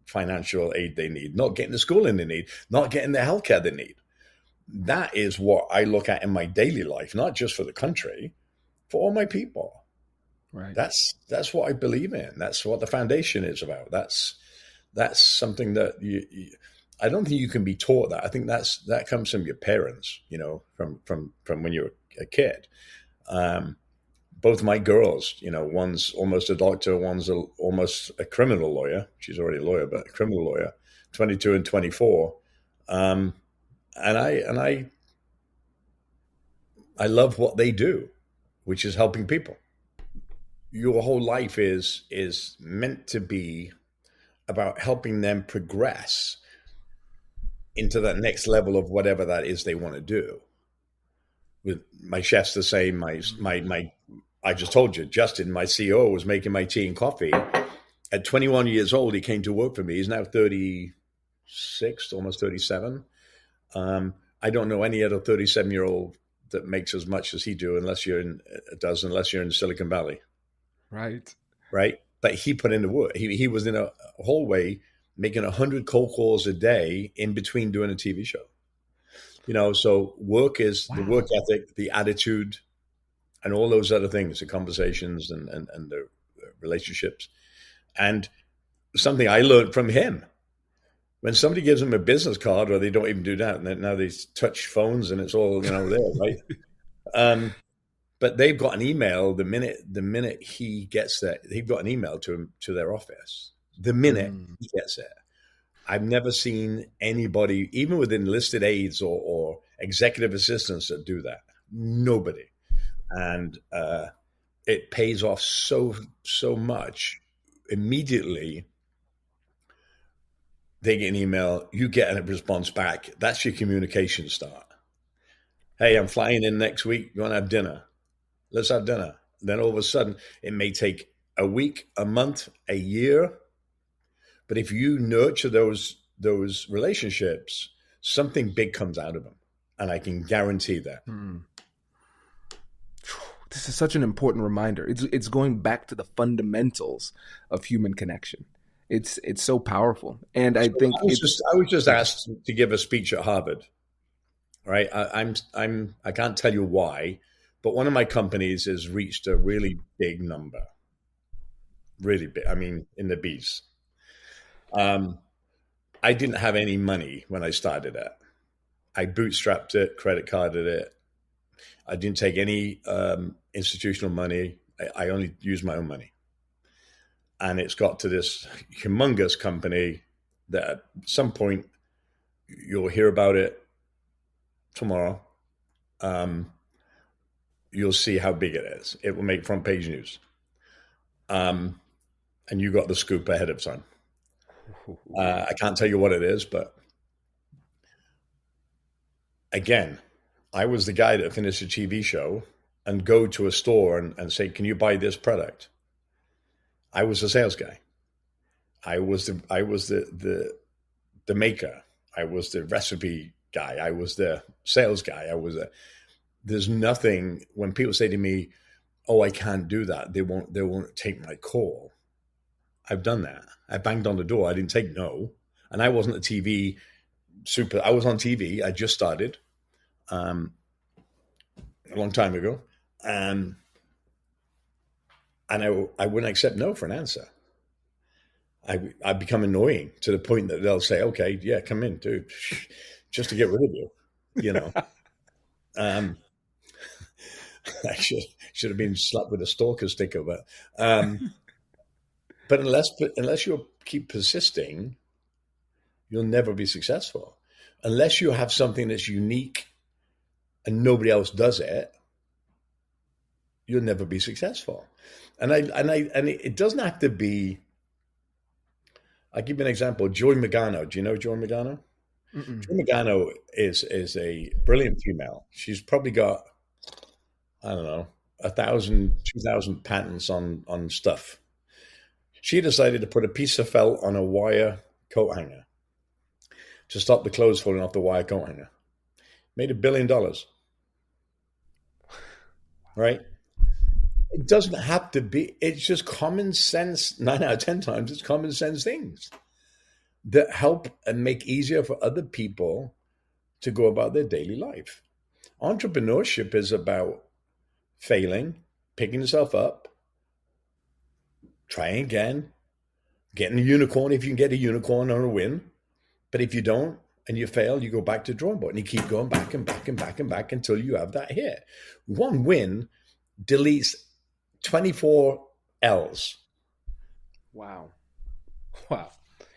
financial aid they need, not getting the schooling they need, not getting the healthcare they need. That is what I look at in my daily life, not just for the country, for all my people. Right. That's what I believe in. That's what the foundation is about. That's something that I don't think you can be taught that. I think that comes from your parents, from when you were a kid. Both my girls, one's almost a doctor, one's almost a criminal lawyer. She's already a lawyer, but a criminal lawyer, 22 and 24. And I love what they do, which is helping people. Your whole life is meant to be about helping them progress into that next level of whatever that is they want to do. With my chef's the same. I just told you, Justin, my CEO, was making my tea and coffee. At 21 years old, he came to work for me. He's now 36, almost 37. I don't know any other 37-year-old that makes as much as he unless you're in Silicon Valley. Right. But he put in the work. He was in a hallway making 100 cold calls a day in between doing a TV show. So work is the work ethic, the attitude, and all those other things, the conversations and the relationships. And something I learned from him, when somebody gives them a business card, or they don't even do that, and now they touch phones and it's all, there, right? But they've got an email the minute he gets there. They've got an email to their office the minute he gets there. I've never seen anybody, even with enlisted aides or executive assistants, that do that. Nobody. And it pays off so much. Immediately, they get an email, you get a response back. That's your communication start. Hey, I'm flying in next week. You want to have dinner? Let's have dinner. Then all of a sudden, it may take a week, a month, a year. But if you nurture those relationships, something big comes out of them. And I can guarantee that. This is such an important reminder. It's going back to the fundamentals of human connection. It's so powerful, and I So think it's I was just yeah. asked to give a speech at Harvard, right? I can't tell you why, but one of my companies has reached a really big number, really big. I mean, in the B's. Um, I didn't have any money when I started it. I bootstrapped it, credit carded it. I didn't take any institutional money. I only used my own money. And it's got to this humongous company that at some point you'll hear about it tomorrow. Um, you'll see how big it is. It will make front page news. And you got the scoop ahead of time. I can't tell you what it is, but again, I was the guy that finished a TV show and go to a store and say, "Can you buy this product?" I was the sales guy. I was the maker. I was the recipe guy. I was the sales guy. There's nothing when people say to me, "Oh, I can't do that." They won't take my call. I've done that. I banged on the door. I didn't take no. And I wasn't a TV I was on TV. I just started a long time ago. And I wouldn't accept no for an answer. I become annoying to the point that they'll say, "Okay, yeah, come in, dude," just to get rid of you, you know. um, I should have been slapped with a stalker sticker, but unless you keep persisting, you'll never be successful. Unless you have something that's unique and nobody else does it, you'll never be successful. And it doesn't have to be. I'll give you an example. Joy Magano. Do you know Joy Magano? Mm-mm. Joy Magano is a brilliant female. She's probably got, I don't know, 1,000, 2,000 patents on stuff. She decided to put a piece of felt on a wire coat hanger to stop the clothes falling off the wire coat hanger. Made $1 billion. Right? It doesn't have to be. It's just common sense. 9 out of 10 times, it's common sense things that help and make easier for other people to go about their daily life. Entrepreneurship is about failing, picking yourself up, trying again, getting a unicorn if you can get a unicorn or a win. But if you don't and you fail, you go back to the drawing board and you keep going back and back and back and back until you have that hit. One win deletes 24 L's. Wow.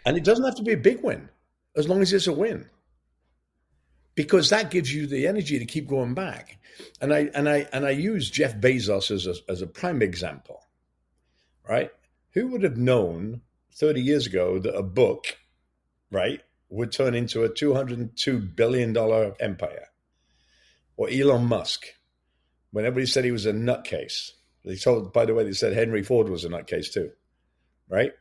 And it doesn't have to be a big win, as long as it's a win. Because that gives you the energy to keep going back. And I use Jeff Bezos as a prime example, right? Who would have known 30 years ago that a book, right, would turn into a $202 billion empire? Or Elon Musk, when everybody said he was a nutcase. By the way, they said Henry Ford was a nutcase too, right?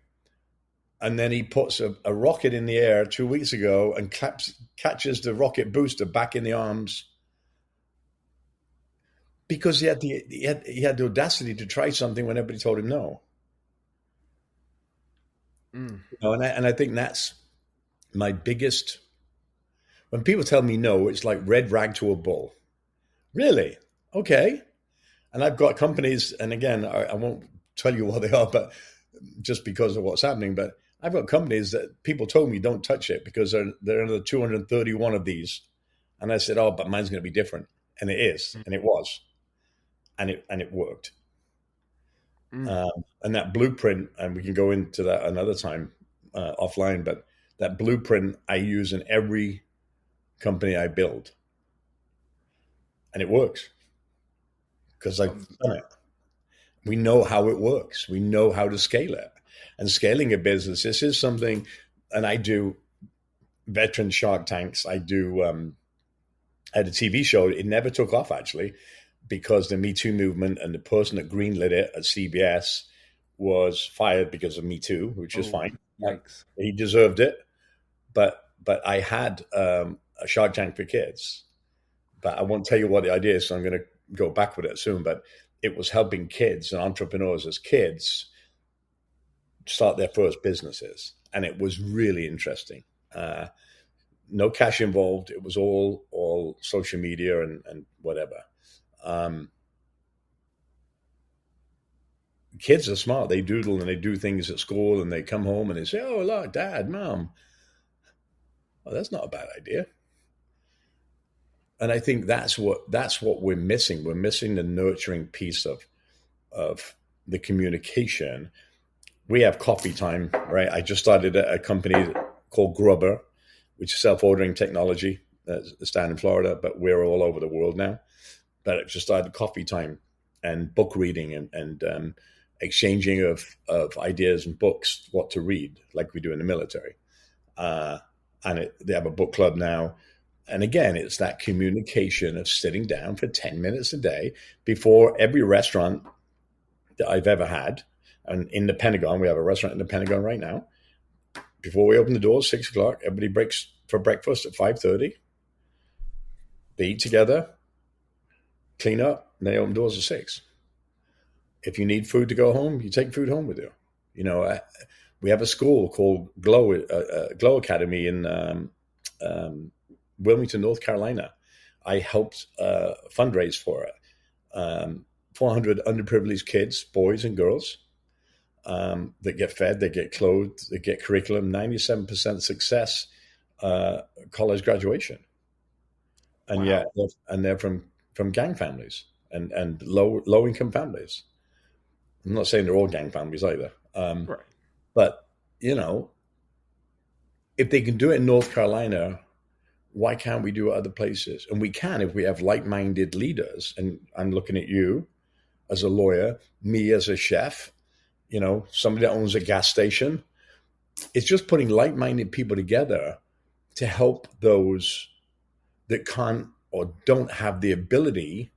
And then he puts a rocket in the air 2 weeks ago and catches the rocket booster back in the arms because he had the audacity to try something when everybody told him no. You know, and I think that's my biggest. When people tell me no, it's like red rag to a bull. Really? Okay. And I've got companies, and again, I won't tell you what they are, but just because of what's happening. But I've got companies that people told me don't touch it because there are another 231 of these. And I said, "Oh, but mine's going to be different." And it is, and it was, and it worked. And that blueprint, and we can go into that another time offline, but that blueprint I use in every company I build. And it works because I've done it. We know how it works. We know how to scale it. And scaling a business, this is something, and I do veteran Shark Tanks. I had a TV show. It never took off, actually, because the Me Too movement and the person that greenlit it at CBS was fired because of Me Too, which is fine. Yikes. He deserved it. But I had a Shark Tank for kids. But I won't tell you what the idea is, so I'm going to go back with it soon. But it was helping kids and entrepreneurs as kids start their first businesses. And it was really interesting. No cash involved. It was all social media and whatever. Kids are smart. They doodle and they do things at school, and they come home and they say, "Oh, look, Dad, Mom, oh, that's not a bad idea." And I think that's what we're missing. We're missing the nurturing piece of the communication. We have coffee time, right? I just started a company called Grubber, which is self-ordering technology. It's down in Florida, but we're all over the world now. But it just started coffee time and book reading and exchanging of ideas and books, what to read, like we do in the military. They have a book club now. And again, it's that communication of sitting down for 10 minutes a day before every restaurant that I've ever had. And in the Pentagon, we have a restaurant in the Pentagon right now. Before we open the doors, 6 o'clock, everybody breaks for breakfast at 5:30. They eat together, clean up, and they open doors at 6. If you need food to go home, you take food home with you. We have a school called Glow Academy in Wilmington, North Carolina. I helped fundraise for it. 400 underprivileged kids, boys and girls, that get fed, they get clothed, they get curriculum, 97% success, college graduation. And Wow. yet, they're from gang families and low income families. I'm not saying they're all gang families either. Right. But, if they can do it in North Carolina, why can't we do it other places? And we can if we have like-minded leaders. And I'm looking at you as a lawyer, me as a chef, somebody that owns a gas station. It's just putting like-minded people together to help those that can't or don't have the ability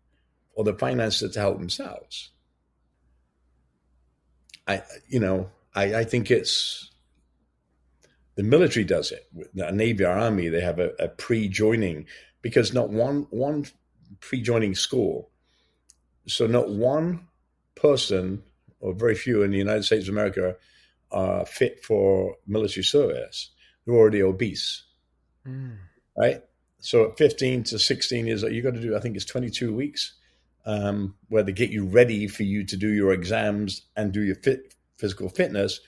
or the finances to help themselves. I think it's the military does it. The Navy, our Army, they have a pre-joining, because not one pre-joining school. So not one person, or very few in the United States of America, are fit for military service. They're already obese, right? So at 15 to 16 years old, you got to do, I think it's 22 weeks, where they get you ready for you to do your exams and do your physical fitness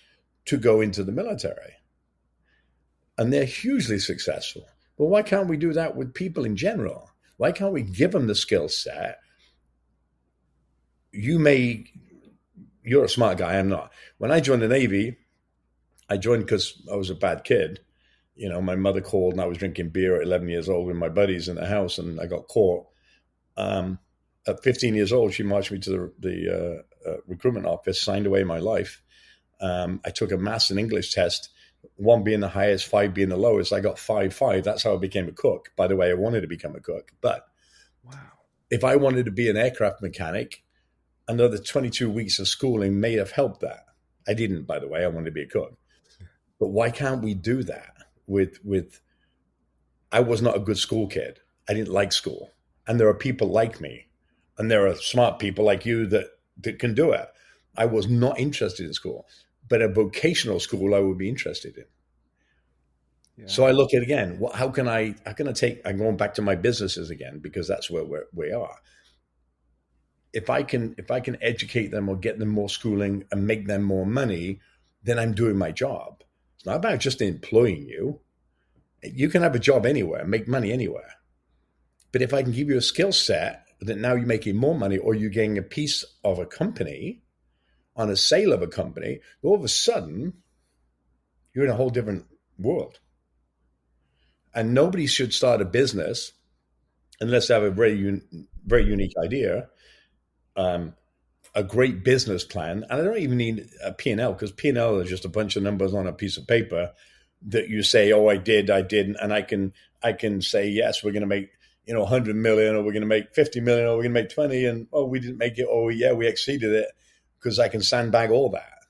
to go into the military. And they're hugely successful. Well, why can't we do that with people in general? Why can't we give them the skill set? You're a smart guy, I'm not. When I joined the Navy, I joined because I was a bad kid. My mother called and I was drinking beer at 11 years old with my buddies in the house, and I got caught. At 15 years old, she marched me to the recruitment office, signed away my life. I took a maths and English test, 1 being the highest, 5 being the lowest. I got 5.5. That's how I became a cook. By the way, I wanted to become a cook. But if I wanted to be an aircraft mechanic, another 22 weeks of schooling may have helped that. I didn't, by the way. I wanted to be a cook. But why can't we do that with I was not a good school kid. I didn't like school. And there are people like me. And there are smart people like you that can do it. I was not interested in school. But a vocational school I would be interested in. Yeah. So I look at, again, how can I take, I'm going back to my businesses again, because that's where we are. If I can educate them or get them more schooling and make them more money, then I'm doing my job. It's not about just employing you. You can have a job anywhere, make money anywhere. But if I can give you a skill set that now you're making more money, or you're getting a piece of a company on a sale of a company, all of a sudden you're in a whole different world. And nobody should start a business unless they have a very unique idea, a great business plan. And I don't even need a P&L, because P&L is just a bunch of numbers on a piece of paper that you say, oh, I didn't. And I can say, yes, we're going to make 100 million, or we're going to make 50 million, or we're going to make 20. And, oh, we didn't make it. Oh, yeah, we exceeded it, because I can sandbag all that.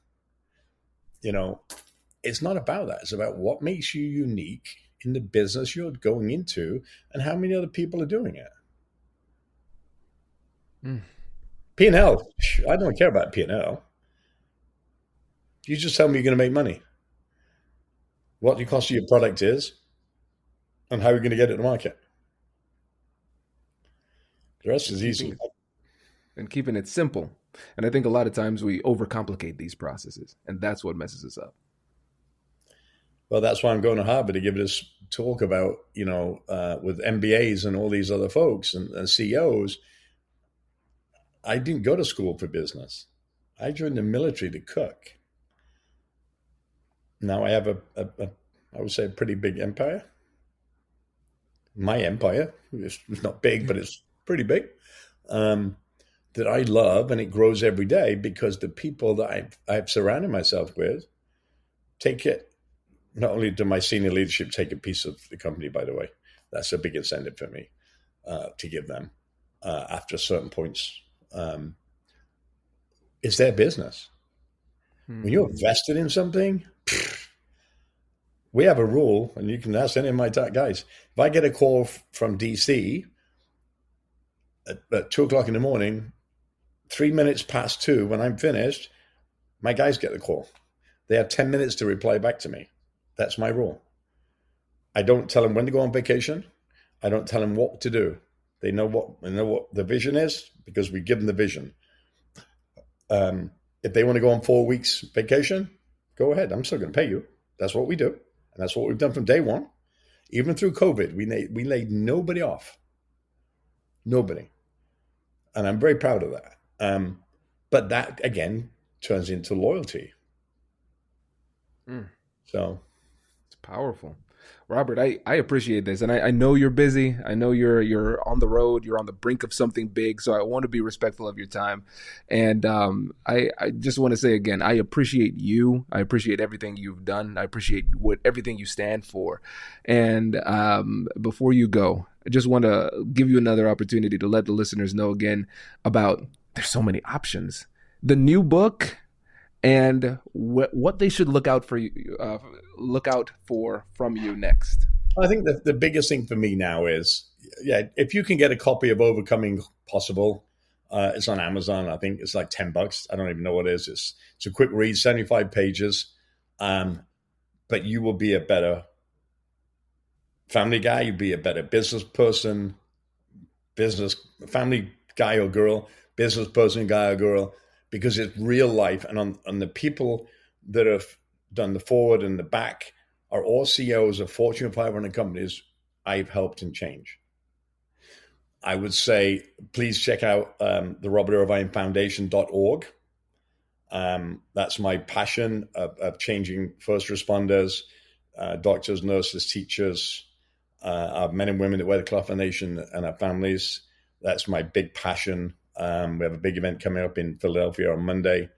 It's not about that. It's about what makes you unique in the business you're going into and how many other people are doing it. P&L, I don't care about P&L. You just tell me you're going to make money, what the cost of your product is, and how you're going to get it to market. The rest is easy. Keeping it simple. And I think a lot of times we overcomplicate these processes, and that's what messes us up. Well, that's why I'm going to Harvard to give this talk about, with MBAs and all these other folks and CEOs. I didn't go to school for business. I joined the military to cook. Now I have I would say, a pretty big empire. My empire is not big, but it's pretty big. That I love, and it grows every day because the people that I've surrounded myself with take it. Not only do my senior leadership take a piece of the company, by the way, that's a big incentive for me to give them after certain points. It's their business. When you're vested in something, we have a rule, and you can ask any of my guys. If I get a call from DC at 2 o'clock in the morning, 3 minutes past 2, when I'm finished, my guys get the call. They have 10 minutes to reply back to me. That's my rule. I don't tell them when to go on vacation. I don't tell them what to do. They know what the vision is because we give them the vision. If they want to go on 4 weeks vacation, go ahead. I'm still going to pay you. That's what we do. And that's what we've done from day one. Even through COVID, we laid nobody off. Nobody. And I'm very proud of that. But that, again, turns into loyalty. So it's powerful. Robert, I appreciate this. And I know you're busy. I know you're on the road. You're on the brink of something big. So I want to be respectful of your time. And I just want to say again, I appreciate you. I appreciate everything you've done. I appreciate everything you stand for. And before you go, I just want to give you another opportunity to let the listeners know again about there's so many options. The new book and what they should look out for from you next. I think the biggest thing for me now is, if you can get a copy of Overcoming Possible, it's on Amazon. I think it's like $10. I don't even know what it is. It's a quick read, 75 pages. But you will be a better family guy. You'll be a better business person, family guy or girl, business person, guy or girl, because it's real life. And on the people that have done the forward and the back are all CEOs of Fortune 500 companies I've helped and change. I would say, please check out the Robert Irvine Foundation.org. That's my passion of changing first responders, doctors, nurses, teachers, our men and women that wear the cloth of the nation and our families. That's my big passion. We have a big event coming up in Philadelphia on Monday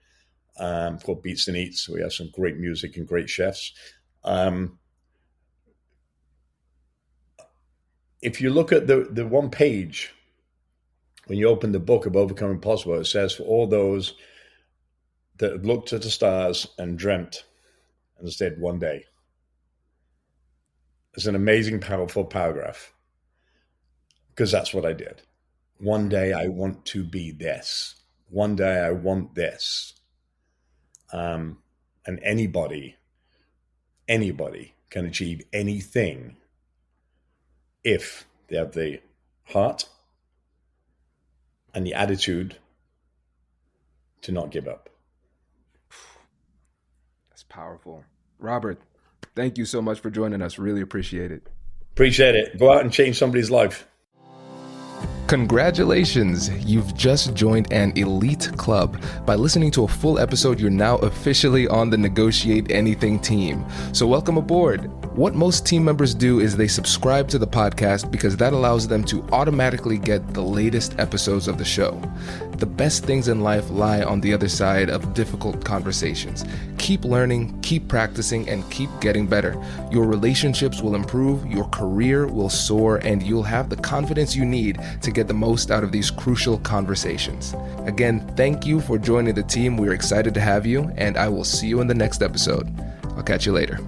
called Beats and Eats. We have some great music and great chefs. If you look at the one page, when you open the book of Overcoming Possible, it says, for all those that have looked at the stars and dreamt and said one day. It's an amazing, powerful paragraph, because that's what I did. One day I want to be this. One day I want this. And anybody can achieve anything if they have the heart and the attitude to not give up. That's powerful. Robert, thank you so much for joining us. Really appreciate it. Appreciate it. Go out and change somebody's life. Congratulations, you've just joined an elite club. By listening to a full episode, you're now officially on the Negotiate Anything team. So welcome aboard. What most team members do is they subscribe to the podcast because that allows them to automatically get the latest episodes of the show. The best things in life lie on the other side of difficult conversations. Keep learning, keep practicing, and keep getting better. Your relationships will improve, your career will soar, and you'll have the confidence you need to get the most out of these crucial conversations. Again, thank you for joining the team. We're excited to have you, and I will see you in the next episode. I'll catch you later.